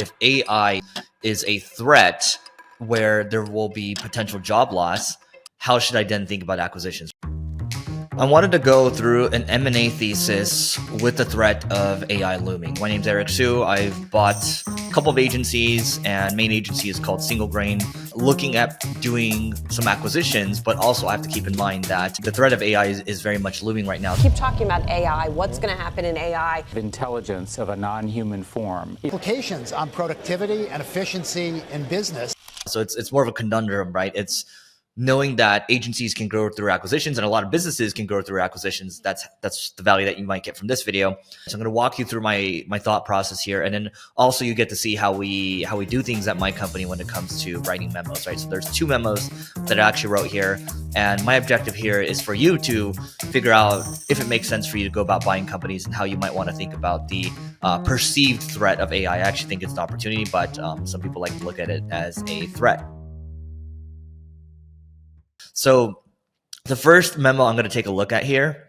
if AI is a threat where there will be potential job loss, how should I then think about acquisitions? I wanted to go through an M&A thesis with the threat of AI looming. My name's Eric Su. I've bought a couple of agencies, and main agency is called Single Grain, looking at doing some acquisitions, but also I have to keep in mind that the threat of AI is very much looming right now. Keep talking about AI. What's going to happen in AI? Intelligence of a non-human form. Implications on productivity and efficiency in business. So it's more of a conundrum, right? It's knowing that agencies can grow through acquisitions and a lot of businesses can grow through acquisitions. That's the value that you might get from this video. So I'm going to walk you through my thought process here, and then also you get to see how we do things at my company when it comes to writing memos, right? So there's 2 memos that I actually wrote here, and my objective here is for you to figure out if it makes sense for you to go about buying companies and how you might want to think about the perceived threat of AI. I actually think it's an opportunity, but some people like to look at it as a threat. So the first memo I'm going to take a look at here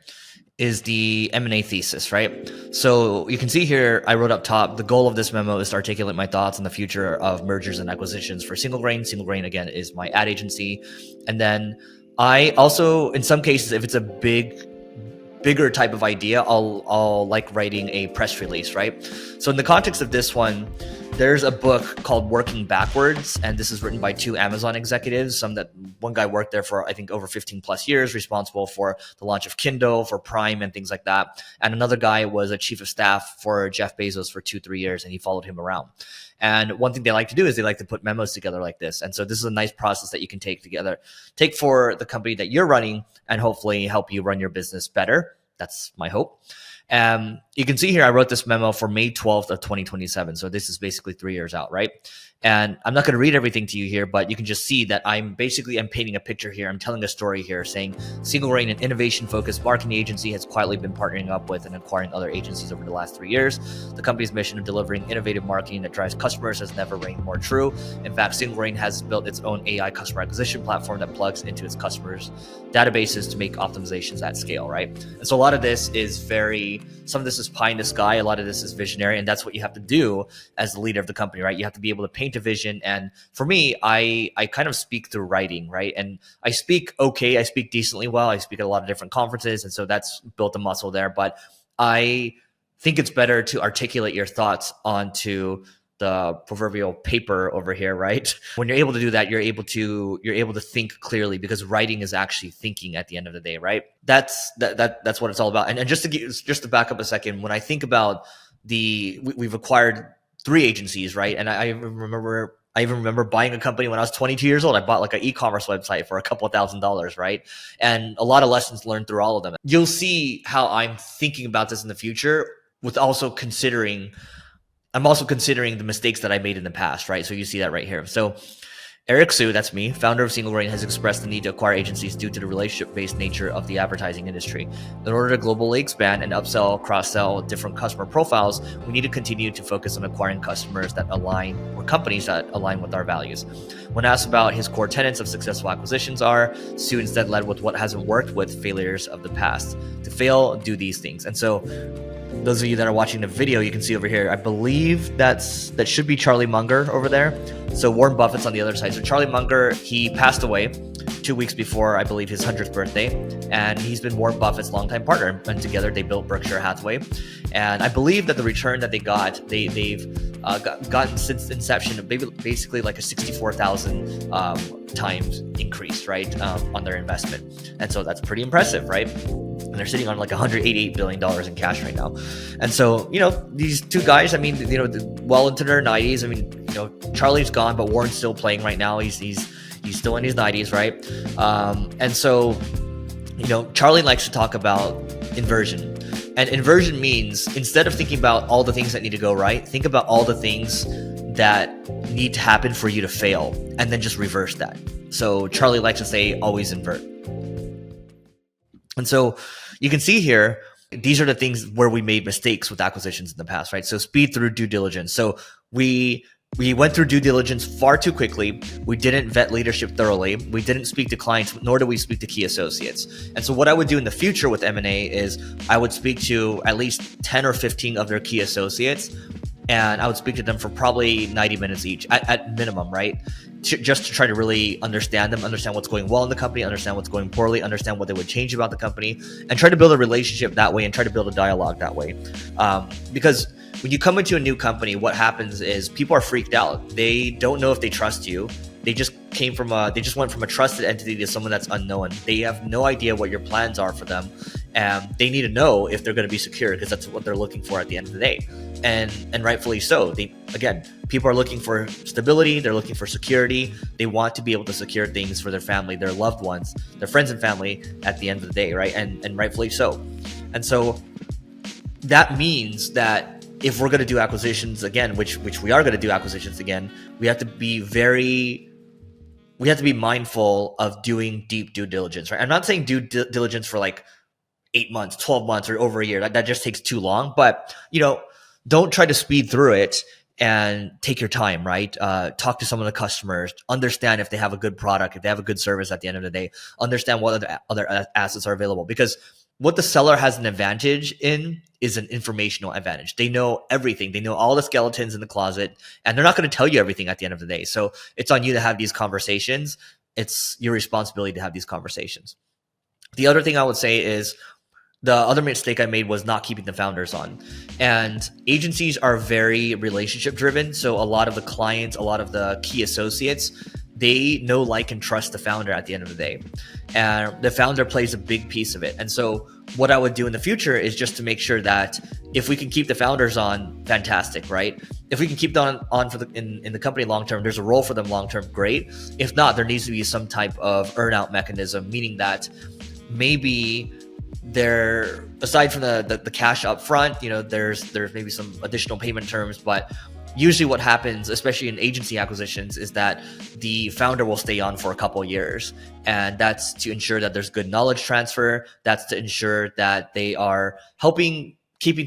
is the M&A thesis, right? So you can see here, I wrote up top, the goal of this memo is to articulate my thoughts on the future of mergers and acquisitions for Single Grain. Single Grain, again, is my ad agency. And then I also, in some cases, if it's a bigger type of idea, I'll like writing a press release, right? So in the context of this one, there's a book called Working Backwards, and this is written by 2 Amazon executives. One guy worked there for, I think, over 15 plus years, responsible for the launch of Kindle, for Prime, and things like that. And another guy was a chief of staff for Jeff Bezos for 2-3 years, and he followed him around. And one thing they like to do is they like to put memos together like this. And so this is a nice process that you can take for the company that you're running and hopefully help you run your business better. That's my hope. You can see here, I wrote this memo for May 12th of 2027. So this is basically 3 years out, right? And I'm not going to read everything to you here, but you can just see that I'm painting a picture here. I'm telling a story here saying Single Grain, an innovation-focused marketing agency, has quietly been partnering up with and acquiring other agencies over the last 3 years. The company's mission of delivering innovative marketing that drives customers has never rang more true. In fact, Single Grain has built its own AI customer acquisition platform that plugs into its customers' databases to make optimizations at scale, right? And so a lot of this is some of this is pie in the sky, a lot of this is visionary, and that's what you have to do as the leader of the company, right? You have to be able to paint a vision. And for me, I kind of speak through writing, right? And I speak decently well. I speak at a lot of different conferences, and so that's built a muscle there. But I think it's better to articulate your thoughts onto the proverbial paper over here, right? When you're able to do that, you're able to think clearly, because writing is actually thinking at the end of the day, right? That's what it's all about. And just to back up a second, when I think about we've acquired 3 agencies, right? And I even remember buying a company when I was 22 years old. I bought like an e-commerce website for a couple of $1,000s, right? And a lot of lessons learned through all of them. You'll see how I'm thinking about this in the future with I'm also considering the mistakes that I made in the past, right? So you see that right here. So Eric Su, that's me, founder of Single Grain, has expressed the need to acquire agencies due to the relationship-based nature of the advertising industry. In order to globally expand and upsell, cross-sell different customer profiles, we need to continue to focus on acquiring customers that align, or companies that align with our values. When asked about his core tenets of successful acquisitions Su instead led with what hasn't worked with failures of the past. To fail, do these things. And so those of you that are watching the video, you can see over here, I believe that should be Charlie Munger over there. So Warren Buffett's on the other side. So Charlie Munger, he passed away 2 weeks before, I believe, his 100th birthday. And he's been Warren Buffett's longtime partner. And together they built Berkshire Hathaway. And I believe that the return that they got, they've gotten since inception, basically like a 64,000 times increase, right, on their investment. And so that's pretty impressive, right? And they're sitting on like $188 billion in cash right now. And so, these 2 guys, well into their 90s. Charlie's gone, but Warren's still playing right now. He's still in his 90s, right? And so, Charlie likes to talk about inversion. And inversion means, instead of thinking about all the things that need to go right, think about all the things that need to happen for you to fail, and then just reverse that. So Charlie likes to say, always invert. And so you can see here, these are the things where we made mistakes with acquisitions in the past, right? So speed through due diligence. So we went through due diligence far too quickly. We didn't vet leadership thoroughly. We didn't speak to clients, nor did we speak to key associates. And so what I would do in the future with M&A is I would speak to at least 10 or 15 of their key associates, and I would speak to them for probably 90 minutes each at minimum, right? Just to try to really understand them, understand what's going well in the company, understand what's going poorly, understand what they would change about the company, and try to build a relationship that way and try to build a dialogue that way. Because when you come into a new company, what happens is people are freaked out. They don't know if they trust you. They just went from a trusted entity to someone that's unknown. They have no idea what your plans are for them, and they need to know if they're going to be secure, because that's what they're looking for at the end of the day. And rightfully so. People are looking for stability. They're looking for security. They want to be able to secure things for their family, their loved ones, their friends and family at the end of the day, right? And rightfully so. And so that means that if we're going to do acquisitions again, which we are going to do acquisitions again, we have to be mindful of doing deep due diligence, right? I'm not saying due diligence for like 8 months, 12 months, or over a year. That just takes too long. But, don't try to speed through it, and take your time, right? Talk to some of the customers, understand if they have a good product, if they have a good service at the end of the day, understand what other assets are available. Because what the seller has an advantage in is an informational advantage. They know everything. They know all the skeletons in the closet, and they're not going to tell you everything at the end of the day. So it's on you to have these conversations. It's your responsibility to have these conversations. The other thing I would say is, the other mistake I made was not keeping the founders on. And agencies are very relationship driven. So a lot of the clients, a lot of the key associates, they know, like, and trust the founder at the end of the day. And the founder plays a big piece of it. And so what I would do in the future is just to make sure that if we can keep the founders on, fantastic, right? If we can keep them on for in the company long term, there's a role for them long term, great. If not, there needs to be some type of earn-out mechanism, meaning that maybe there, aside from the cash up front, there's maybe some additional payment terms. But usually what happens, especially in agency acquisitions, is that the founder will stay on for a couple of years, and that's to ensure that there's good knowledge transfer. That's to ensure that they are keeping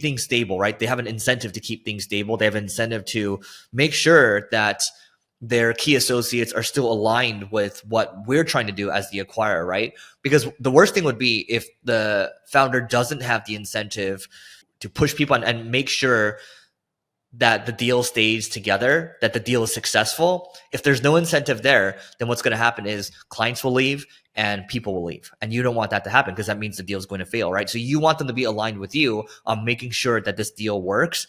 things stable, right? They have an incentive to keep things stable. They have an incentive to make sure that their key associates are still aligned with what we're trying to do as the acquirer, right? Because the worst thing would be if the founder doesn't have the incentive to push people and make sure that the deal stays together, that the deal is successful. If there's no incentive there, then what's going to happen is clients will leave and people will leave. And you don't want that to happen, because that means the deal is going to fail, right? So you want them to be aligned with you on making sure that this deal works.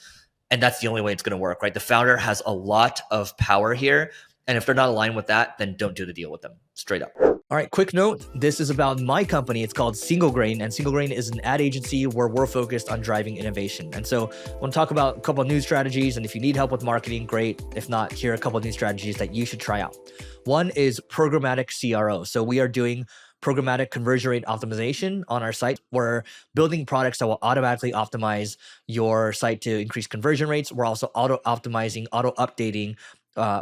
And that's the only way it's going to work, right? The founder has a lot of power here. And if they're not aligned with that, then don't do the deal with them, straight up. All right, quick note. This is about my company. It's called Single Grain, and Single Grain is an ad agency where we're focused on driving innovation. And so I want to talk about a couple of new strategies. And if you need help with marketing, great. If not, here are a couple of new strategies that you should try out. One is programmatic CRO. So we are doing programmatic conversion rate optimization on our site. We're building products that will automatically optimize your site to increase conversion rates. We're also auto-optimizing, auto-updating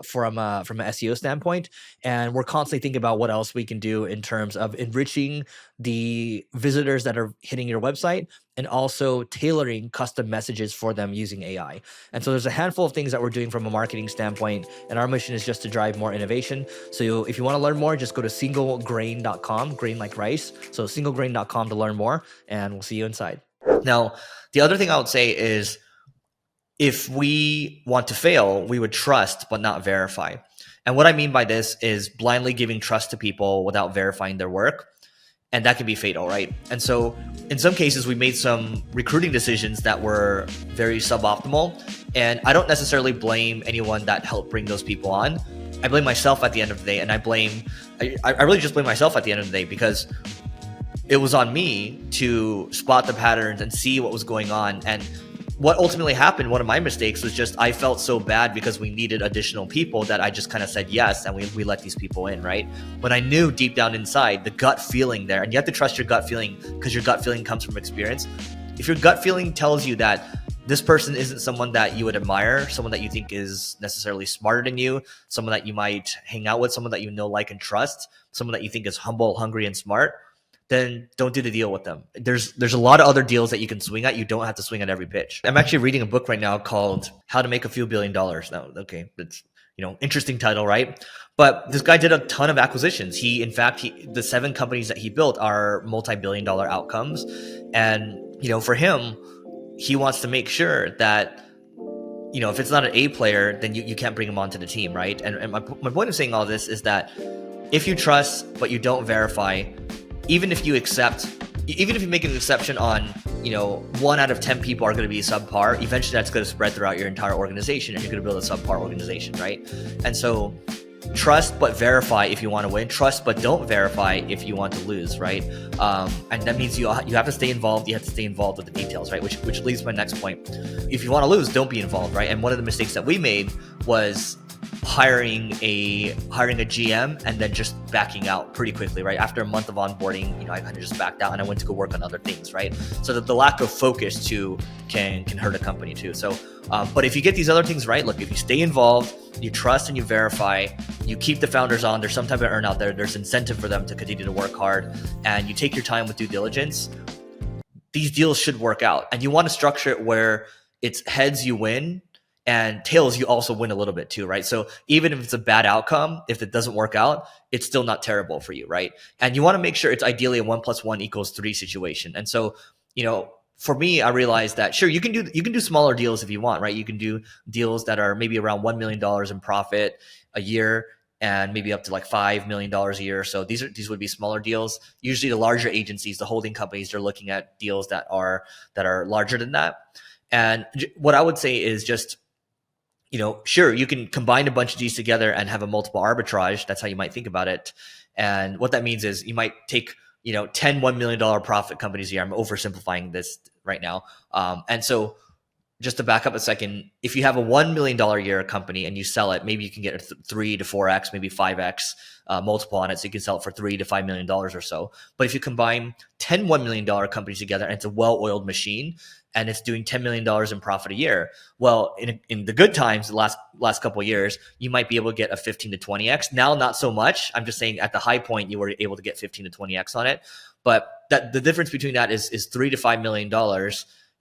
from an SEO standpoint. And we're constantly thinking about what else we can do in terms of enriching the visitors that are hitting your website, and also tailoring custom messages for them using AI. And so there's a handful of things that we're doing from a marketing standpoint, and our mission is just to drive more innovation. So if you want to learn more, just go to singlegrain.com, grain like rice. So singlegrain.com to learn more, and we'll see you inside. Now, the other thing I would say is, if we want to fail, we would trust but not verify. And what I mean by this is blindly giving trust to people without verifying their work. And that can be fatal, right? And so in some cases, we made some recruiting decisions that were very suboptimal. And I don't necessarily blame anyone that helped bring those people on. I blame myself at the end of the day. And I really just blame myself at the end of the day, because it was on me to spot the patterns and see what was going on. And what ultimately happened, one of my mistakes, was just I felt so bad because we needed additional people that I just kind of said yes, and we let these people in, right? When I knew deep down inside, the gut feeling there, and you have to trust your gut feeling, because your gut feeling comes from experience. If your gut feeling tells you that this person isn't someone that you would admire, someone that you think is necessarily smarter than you, someone that you might hang out with, someone that you know, like, and trust, someone that you think is humble, hungry, and smart, then don't do the deal with them. There's a lot of other deals that you can swing at. You don't have to swing at every pitch. I'm actually reading a book right now called How to Make a Few $1 Billion. Now, okay, it's, interesting title, right? But this guy did a ton of acquisitions. The 7 companies that he built are multi-billion-dollar outcomes. And, for him, he wants to make sure that if it's not an A player, then you can't bring him onto the team, right? And my point of saying all this is that if you trust but you don't verify, even if you make an exception on, 1 out of 10 people are going to be subpar, eventually that's going to spread throughout your entire organization and you're going to build a subpar organization, right? And so trust but verify if you want to win, trust but don't verify if you want to lose, right? And that means you have to stay involved. You have to stay involved with the details, right? Which leads to my next point. If you want to lose, don't be involved, right? And one of the mistakes that we made was hiring a GM and then just backing out pretty quickly, right? After a month of onboarding, I kind of just backed out and I went to go work on other things, right? So that the lack of focus too can hurt a company too. So, but if you get these other things right, look, if you stay involved, you trust and you verify, you keep the founders on, there's some type of earn out there, there's incentive for them to continue to work hard, and you take your time with due diligence, these deals should work out. And you want to structure it where it's heads you win, and tails, you also win a little bit too, right? So even if it's a bad outcome, if it doesn't work out, it's still not terrible for you, right? And you want to make sure it's ideally a 1 + 1 = 3 situation. And so, for me, I realized that sure, you can do smaller deals if you want, right? You can do deals that are maybe around $1 million in profit a year and maybe up to like $5 million a year. So these would be smaller deals. Usually the larger agencies, the holding companies, they're looking at deals that are larger than that. And what I would say is just, sure, you can combine a bunch of these together and have a multiple arbitrage. That's how you might think about it. And what that means is you might take, 10 $1 million profit companies a year. I'm oversimplifying this right now. And so just to back up a second, if you have a $1 million a year company and you sell it, maybe you can get a 3 to 4x, maybe 5x multiple on it. So you can sell it for $3 to $5 million or so. But if you combine 10 $1 million companies together and it's a well-oiled machine, and it's doing $10 million in profit a year, well, in the good times, the last couple of years, you might be able to get a 15 to 20x. Now, not so much. I'm just saying at the high point, you were able to get 15 to 20x on it. But that the difference between that is $3 to $5 million,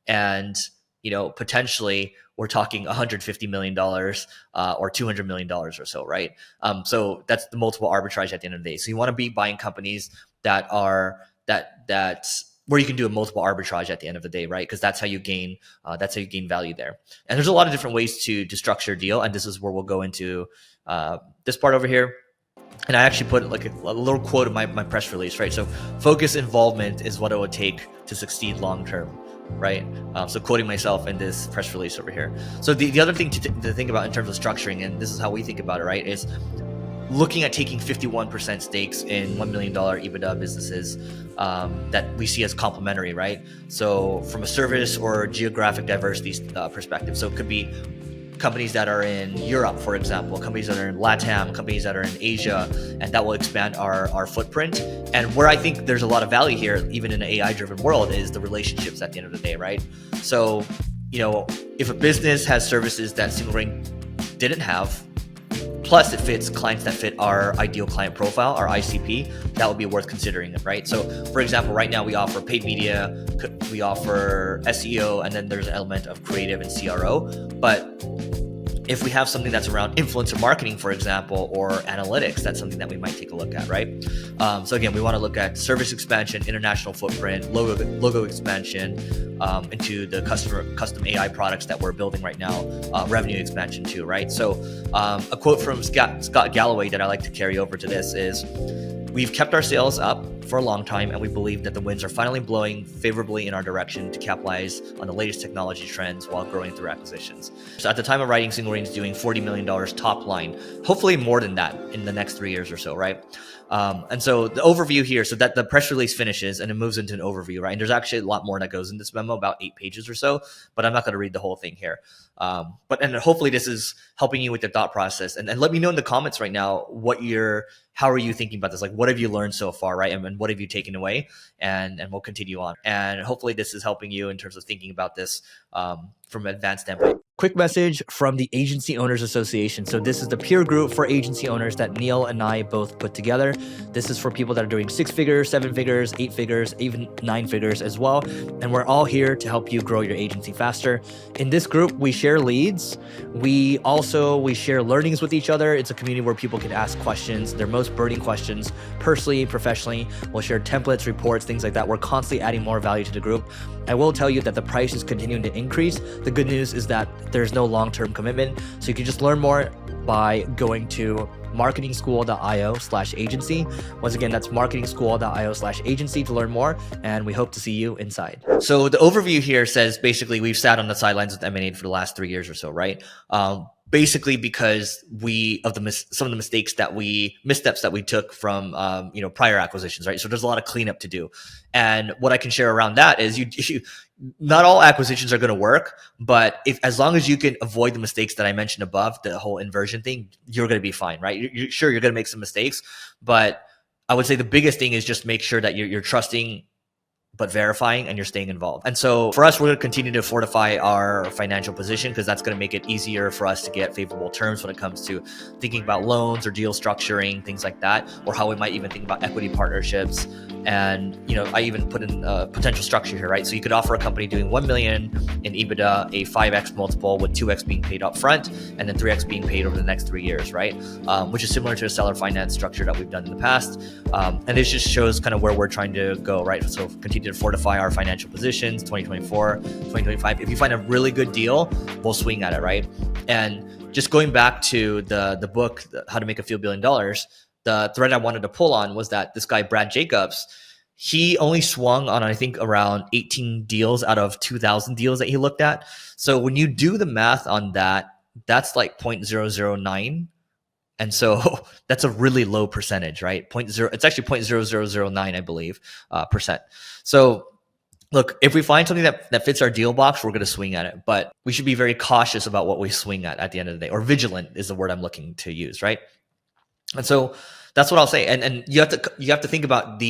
and potentially we're talking $150 million or $200 million or so, right? So that's the multiple arbitrage at the end of the day. So you want to be buying companies that are where you can do a multiple arbitrage at the end of the day, right? Because that's how you gain value there. And there's a lot of different ways to structure a deal, and this is where we'll go into this part over here. And I actually put like a little quote in my press release, right? So focus involvement is what it would take to succeed long term, right? So quoting myself in this press release over here. So the other thing to think about in terms of structuring, and this is how we think about it, right, is looking at taking 51% stakes in $1 million EBITDA businesses that we see as complementary, right? So from a service or geographic diversity perspective. So it could be companies that are in Europe, for example, companies that are in LATAM, companies that are in Asia, and that will expand our footprint. And where I think there's a lot of value here, even in an AI-driven world, is the relationships at the end of the day, right? So, if a business has services that Single Ring didn't have, plus it fits clients that fit our ideal client profile, our ICP, that would be worth considering, right? So for example, right now we offer paid media, we offer SEO, and then there's an element of creative and CRO. But if we have something that's around influencer marketing, for example, or analytics, that's something that we might take a look at, right? So again, we want to look at service expansion, international footprint, logo expansion, into the custom AI products that we're building right now, revenue expansion too, right? So a quote from Scott Galloway that I like to carry over to this is, we've kept our sales up for a long time, and we believe that the winds are finally blowing favorably in our direction to capitalize on the latest technology trends while growing through acquisitions. So at the time of writing, Single Ring is doing $40 million top line, hopefully more than that in the next 3 years or so, right? And so the overview here, so that the press release finishes and it moves into an overview, right? And there's actually a lot more that goes in this memo, about 8 pages or so, but I'm not going to read the whole thing here. And hopefully this is helping you with your thought process. And let me know in the comments right now how are you thinking about this? Like, what have you learned so far, right? And what have you taken away? And we'll continue on. And hopefully this is helping you in terms of thinking about this from an advanced standpoint. Quick message from the Agency Owners Association. So this is the peer group for agency owners that Neil and I both put together. This is for people that are doing 6 figures, 7 figures, 8 figures, even 9 figures as well. And we're all here to help you grow your agency faster. In this group, we share leads. We share learnings with each other. It's a community where people can ask questions, their most burning questions, personally, professionally. We'll share templates, reports, things like that. We're constantly adding more value to the group. I will tell you that the price is continuing to increase. The good news is that There's no long-term commitment. So you can just learn more by going to marketingschool.io/agency. Once again, that's marketingschool.io/agency to learn more, and we hope to see you inside. So the overview here says basically we've sat on the sidelines with M&A for the last 3 years or so, right? Basically because some of the missteps that we took from prior acquisitions, right? So there's a lot of cleanup to do, and what I can share around that is not all acquisitions are going to work, but as long as you can avoid the mistakes that I mentioned above, the whole inversion thing, you're going to be fine, right? You're going to make some mistakes, but I would say the biggest thing is just make sure that you're trusting but verifying, and you're staying involved. And so for us, we're going to continue to fortify our financial position because that's going to make it easier for us to get favorable terms when it comes to thinking about loans or deal structuring, things like that, or how we might even think about equity partnerships. And, I even put in a potential structure here, right? So you could offer a company doing 1 million in EBITDA, a 5x multiple with 2x being paid up front and then 3x being paid over the next 3 years, right? Which is similar to a seller finance structure that we've done in the past. And this just shows kind of where we're trying to go, right? So continue to fortify our financial positions, 2024, 2025. If you find a really good deal, we'll swing at it, right? And just going back to the book, How to Make a Few $1 Billion, the thread I wanted to pull on was that this guy, Brad Jacobs, he only swung on, I think, around 18 deals out of 2,000 deals that he looked at. So when you do the math on that, that's like 0.009. And so that's a really low percentage, right? It's actually 0.0009, I believe, percent. So look, if we find something that fits our deal box, we're going to swing at it. But we should be very cautious about what we swing at the end of the day, or vigilant is the word I'm looking to use, right? And so that's what I'll say. And you have to think about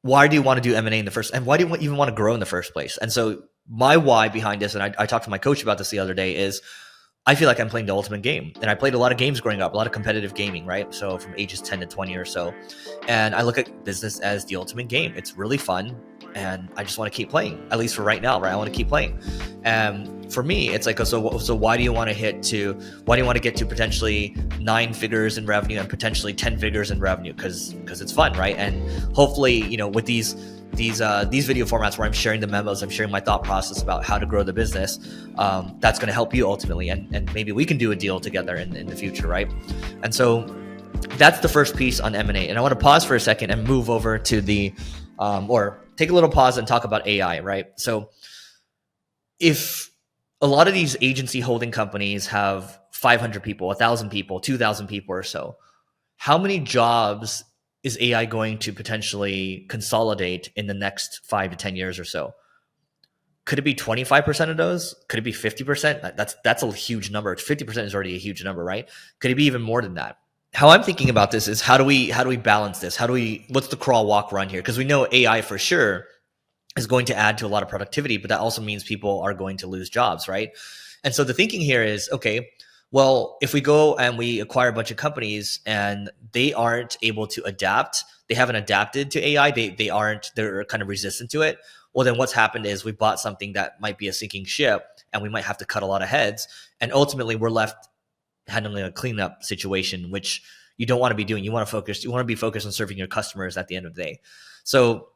why do you want to do M&A in the first, and why do you even want to grow in the first place? And so my why behind this, and I talked to my coach about this the other day, is I feel like I'm playing the ultimate game. And I played a lot of games growing up, a lot of competitive gaming, right? So from ages 10 to 20 or so. And I look at business as the ultimate game. It's really fun. And I just want to keep playing, at least for right now, right? I want to keep playing. And for me, it's like, so why do you want to get to potentially 9 figures in revenue and potentially 10 figures in revenue? Because it's fun, right? And hopefully, with these video formats where I'm sharing the memos, I'm sharing my thought process about how to grow the business, that's going to help you ultimately. And maybe we can do a deal together in the future, right? And so that's the first piece on M&A. And I want to pause for a second and move over to or take a little pause and talk about AI, right? So if a lot of these agency holding companies have 500 people, 1,000 people, 2,000 people or so, how many jobs is AI going to potentially consolidate in the next 5 to 10 years or so? Could it be 25% of those? Could it be 50%? That's a huge number. 50% is already a huge number, right? Could it be even more than that? How I'm thinking about this is how do we balance this? What's the crawl, walk, run here? Because we know AI for sure is going to add to a lot of productivity, but that also means people are going to lose jobs, right? And so the thinking here is, okay, well, if we go and we acquire a bunch of companies and they aren't able to adapt, they haven't adapted to AI, they're kind of resistant to it. Well, then what's happened is we bought something that might be a sinking ship and we might have to cut a lot of heads. And ultimately we're left handling a cleanup situation, which you don't want to be doing. You want to be focused on serving your customers at the end of the day. So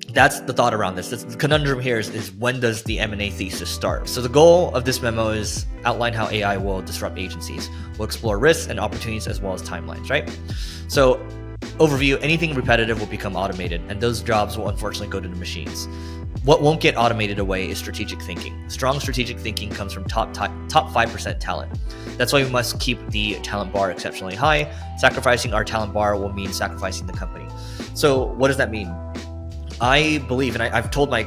that's the thought around this. The conundrum here is when does the M&A thesis start? So the goal of this memo is outline how AI will disrupt agencies. We'll explore risks and opportunities as well as timelines, right? So overview, anything repetitive will become automated, and those jobs will unfortunately go to the machines. What won't get automated away is strategic thinking. Strong strategic thinking comes from top 5% talent. That's why we must keep the talent bar exceptionally high. Sacrificing our talent bar will mean sacrificing the company. So what does that mean? I believe, and I've told my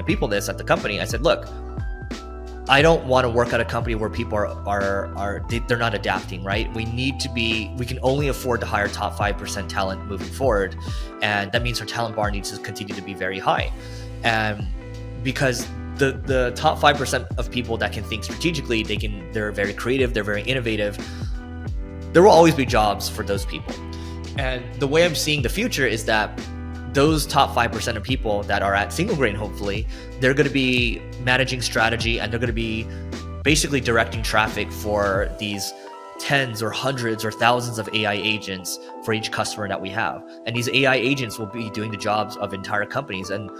people this at the company. I said, look, I don't want to work at a company where people they're not adapting, right? We can only afford to hire top 5% talent moving forward. And that means our talent bar needs to continue to be very high. And because the top 5% of people that can think strategically, they're very creative, they're very innovative. There will always be jobs for those people. And the way I'm seeing the future is that those top 5% of people that are at single grain, hopefully, they're going to be managing strategy and they're going to be basically directing traffic for these tens or hundreds or thousands of AI agents for each customer that we have. And these AI agents will be doing the jobs of entire companies. And,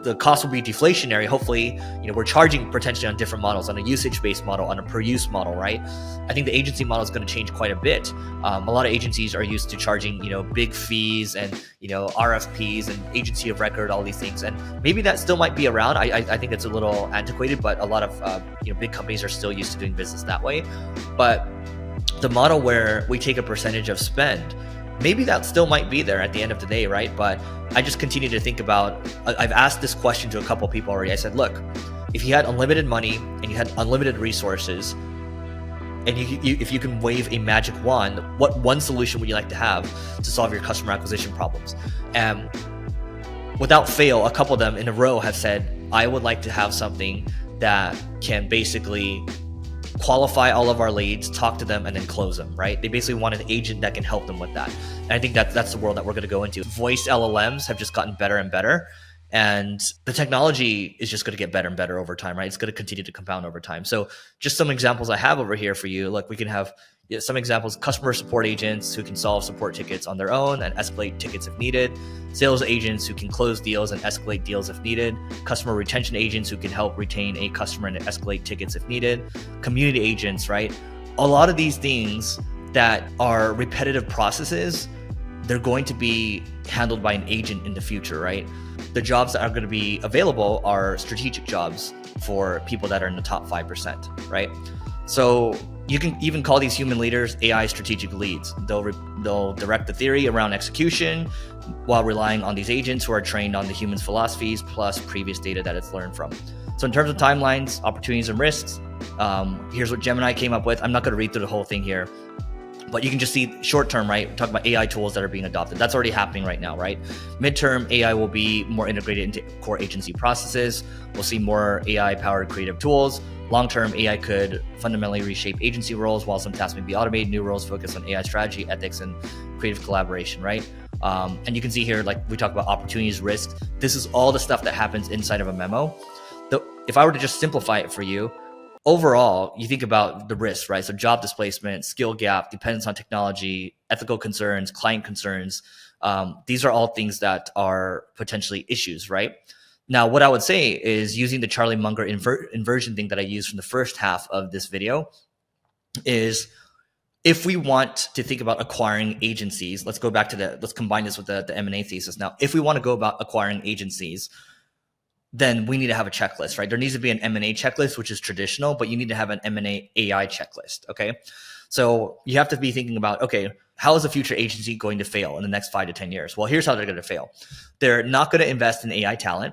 the cost will be deflationary. Hopefully, we're charging potentially on different models, on a usage-based model, on a per-use model, right? I think the agency model is going to change quite a bit. A lot of agencies are used to charging, big fees and, RFPs and agency of record, all these things. And maybe that still might be around. I think it's a little antiquated, but a lot of, big companies are still used to doing business that way. But the model where we take a percentage of spend, maybe that still might be there at the end of the day, right? But I just continue to think about, I've asked this question to a couple of people already. I said, look, if you had unlimited money and you had unlimited resources, and if you can wave a magic wand, what one solution would you like to have to solve your customer acquisition problems? And without fail, a couple of them in a row have said, I would like to have something that can basically qualify all of our leads, talk to them, and then close them, right? They basically want an agent that can help them with that. And I think that's the world that we're going to go into. Voice LLMs have just gotten better and better. And the technology is just going to get better and better over time, right? It's going to continue to compound over time. So just some examples I have over here for you. Look, we can have some examples: customer support agents who can solve support tickets on their own and escalate tickets if needed; sales agents who can close deals and escalate deals if needed; customer retention agents who can help retain a customer and escalate tickets if needed; community agents, right? A lot of these things that are repetitive processes, they're going to be handled by an agent in the future, right? The jobs that are going to be available are strategic jobs for people that are in the top 5%, right? So you can even call these human leaders AI strategic leads. They'll direct the theory around execution while relying on these agents who are trained on the human's philosophies plus previous data that it's learned from. So in terms of timelines, opportunities, and risks, here's what Gemini came up with. I'm not going to read through the whole thing here, but you can just see short term, right? We're talking about AI tools that are being adopted. That's already happening right now, right? Midterm, AI will be more integrated into core agency processes. We'll see more AI-powered creative tools. Long-term, AI could fundamentally reshape agency roles, while some tasks may be automated. New roles focus on AI strategy, ethics, and creative collaboration, right? And you can see here, like we talk about opportunities, risks. This is all the stuff that happens inside of a memo. If I were to just simplify it for you, overall, you think about the risks, right? So job displacement, skill gap, dependence on technology, ethical concerns, client concerns. These are all things that are potentially issues, right? Now, what I would say is, using the Charlie Munger inversion thing that I used from the first half of this video, is if we want to think about acquiring agencies, let's combine this with the M&A thesis. Now, if we want to go about acquiring agencies, then we need to have a checklist, right? There needs to be an M&A checklist, which is traditional, but you need to have an M&A AI checklist, okay? So you have to be thinking about, okay, how is a future agency going to fail in the next 5 to 10 years? Well, here's how they're going to fail. They're not going to invest in AI talent.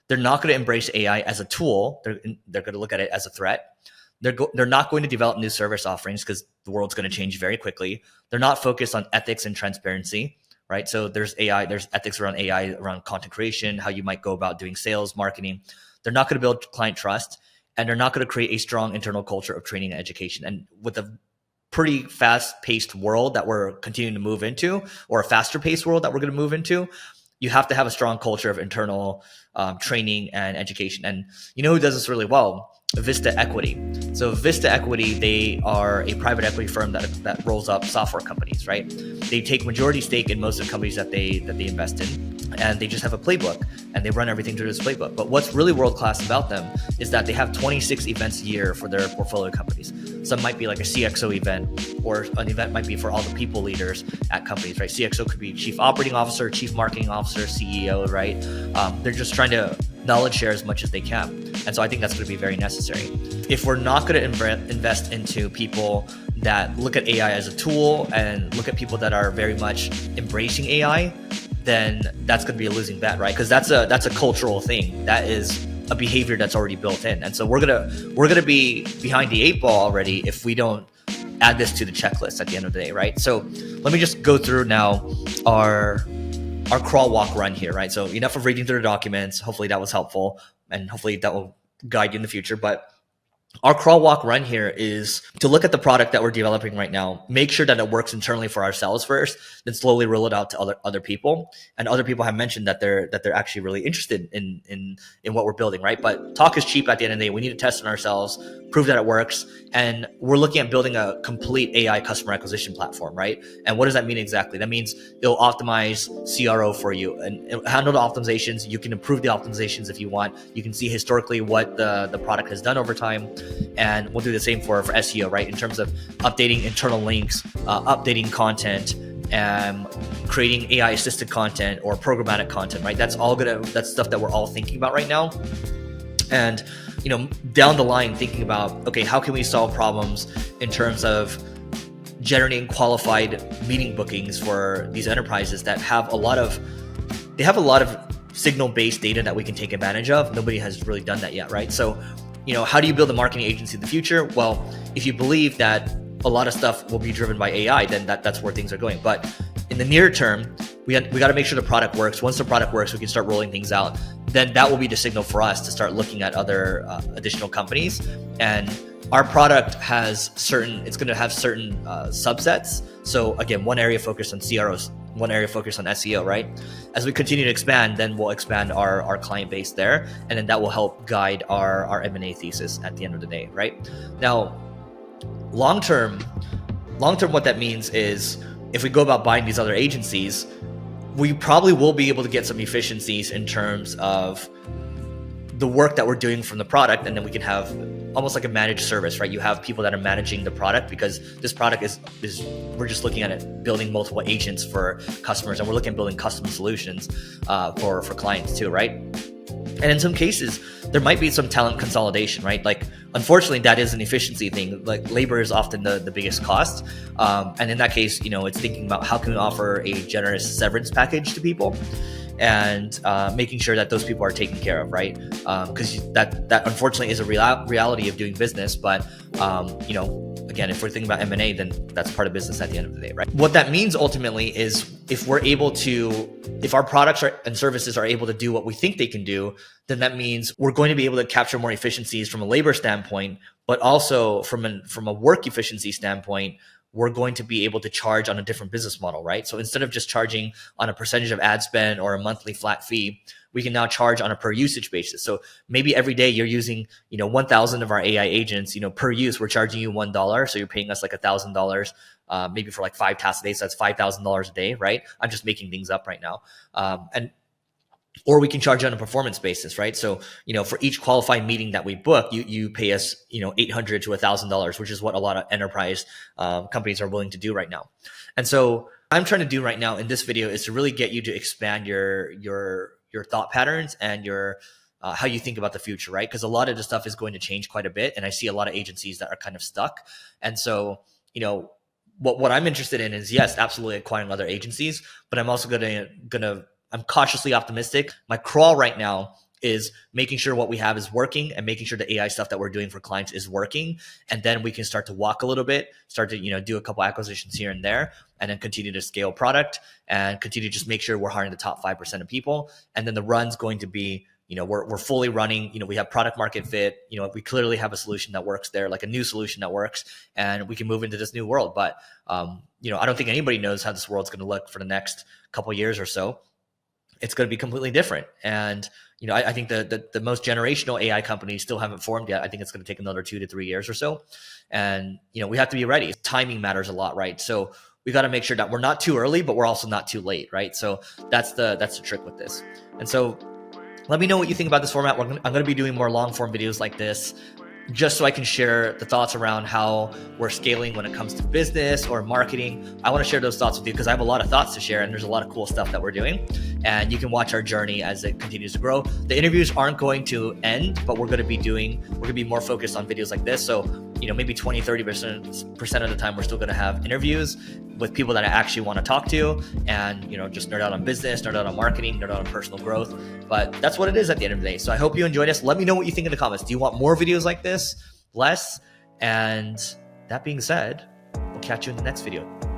They're not going to embrace AI as a tool. They're going to look at it as a threat. They're not going to develop new service offerings because the world's going to change very quickly. They're not focused on ethics and transparency, right? So there's ethics around AI, around content creation, how you might go about doing sales, marketing. They're not going to build client trust, and they're not going to create a strong internal culture of training and education. And with a pretty fast-paced world that we're continuing to move into, or a faster-paced world that we're going to move into, you have to have a strong culture of internal training and education. And you know who does this really well? Vista Equity. So Vista Equity, they are a private equity firm that rolls up software companies, right? They take majority stake in most of the companies that they invest in, and they just have a playbook, and they run everything through this playbook. But what's really world-class about them is that they have 26 events a year for their portfolio companies. Some might be like a CXO event, or an event might be for all the people leaders at companies, right? CXO could be chief operating officer, chief marketing officer, CEO, right? They're just trying to knowledge share as much as they can. And so I think that's going to be very necessary. If we're not going to invest into people that look at AI as a tool and look at people that are very much embracing AI, then that's going to be a losing bet, right? Because that's a cultural thing. That is a behavior that's already built in. And so we're gonna be behind the 8 ball already if we don't add this to the checklist at the end of the day, right? So let me just go through now our crawl, walk, run here, right? So enough of reading through the documents. Hopefully that was helpful, and hopefully that will guide you in the future. But our crawl, walk, run here is to look at the product that we're developing right now, make sure that it works internally for ourselves first, then slowly roll it out to other people. And other people have mentioned that they're actually really interested in what we're building, right? But talk is cheap at the end of the day. We need to test it on ourselves, prove that it works. And we're looking at building a complete AI customer acquisition platform, right? And what does that mean exactly? That means it'll optimize CRO for you and it'll handle the optimizations. You can improve the optimizations if you want. You can see historically what the product has done over time. And we'll do the same for SEO, right? In terms of updating internal links, updating content, and creating AI assisted content or programmatic content, right? That's stuff that we're all thinking about right now. And, down the line, thinking about, okay, how can we solve problems in terms of generating qualified meeting bookings for these enterprises that have a lot of signal-based data that we can take advantage of. Nobody has really done that yet, right? So, how do you build a marketing agency in the future? Well, if you believe that a lot of stuff will be driven by AI, then that's where things are going. But in the near term, we got to make sure the product works. Once the product works, we can start rolling things out. Then that will be the signal for us to start looking at other additional companies. And our product it's going to have certain subsets. So again, one area focused on CROs, one area focused on SEO, right? As we continue to expand, then we'll expand our client base there. And then that will help guide our M&A thesis at the end of the day, right? Now, long term, what that means is if we go about buying these other agencies, we probably will be able to get some efficiencies in terms of the work that we're doing from the product, and then we can have almost like a managed service, right? You have people that are managing the product because this product is we're just looking at it building multiple agents for customers, and we're looking at building custom solutions for clients too, right? And in some cases, there might be some talent consolidation, right? Like, unfortunately, that is an efficiency thing. Like, labor is often the biggest cost. And in that case, it's thinking about how can we offer a generous severance package to people and making sure that those people are taken care of, right? Because that unfortunately is a reality of doing business. But, again, if we're thinking about M&A, then that's part of business at the end of the day, right? What that means ultimately is if our products and services are able to do what we think they can do, then that means we're going to be able to capture more efficiencies from a labor standpoint, but also from a work efficiency standpoint, we're going to be able to charge on a different business model, right? So instead of just charging on a percentage of ad spend or a monthly flat fee, we can now charge on a per usage basis. So maybe every day you're using, 1,000 of our AI agents, per use, we're charging you $1. So you're paying us like $1,000, maybe for like 5 tasks a day. So that's $5,000 a day, right? I'm just making things up right now. Or we can charge on a performance basis, right? So, for each qualified meeting that we book, you pay us, $800 to $1,000, which is what a lot of enterprise companies are willing to do right now. And so what I'm trying to do right now in this video is to really get you to expand your thought patterns and your how you think about the future, right? Because a lot of the stuff is going to change quite a bit, and I see a lot of agencies that are kind of stuck. And so, what I'm interested in is, yes, absolutely acquiring other agencies, but I'm also I'm cautiously optimistic. My crawl right now is making sure what we have is working and making sure the AI stuff that we're doing for clients is working. And then we can start to walk a little bit, start to, do a couple acquisitions here and there, and then continue to scale product and continue to just make sure we're hiring the top 5% of people. And then the run's going to be, we're fully running, we have product market fit, we clearly have a solution that works there, like a new solution that works, and we can move into this new world. But, I don't think anybody knows how this world's going to look for the next couple of years or so. It's going to be completely different. And, I think the most generational AI companies still haven't formed yet. I think it's going to take another 2 to 3 years or so. And, we have to be ready. Timing matters a lot, right? So we got to make sure that we're not too early, but we're also not too late, right? So that's the trick with this. And so let me know what you think about this format. I'm going to be doing more long form videos like this, just so I can share the thoughts around how we're scaling when it comes to business or marketing. I want to share those thoughts with you because I have a lot of thoughts to share, and there's a lot of cool stuff that we're doing. And you can watch our journey as it continues to grow. The interviews aren't going to end, but we're going to be more focused on videos like this. So, maybe 20, 30% of the time, we're still going to have interviews with people that I actually want to talk to and, just nerd out on business, nerd out on marketing, nerd out on personal growth. But that's what it is at the end of the day. So I hope you enjoyed this. Let me know what you think in the comments. Do you want more videos like this? Less? And that being said, we'll catch you in the next video.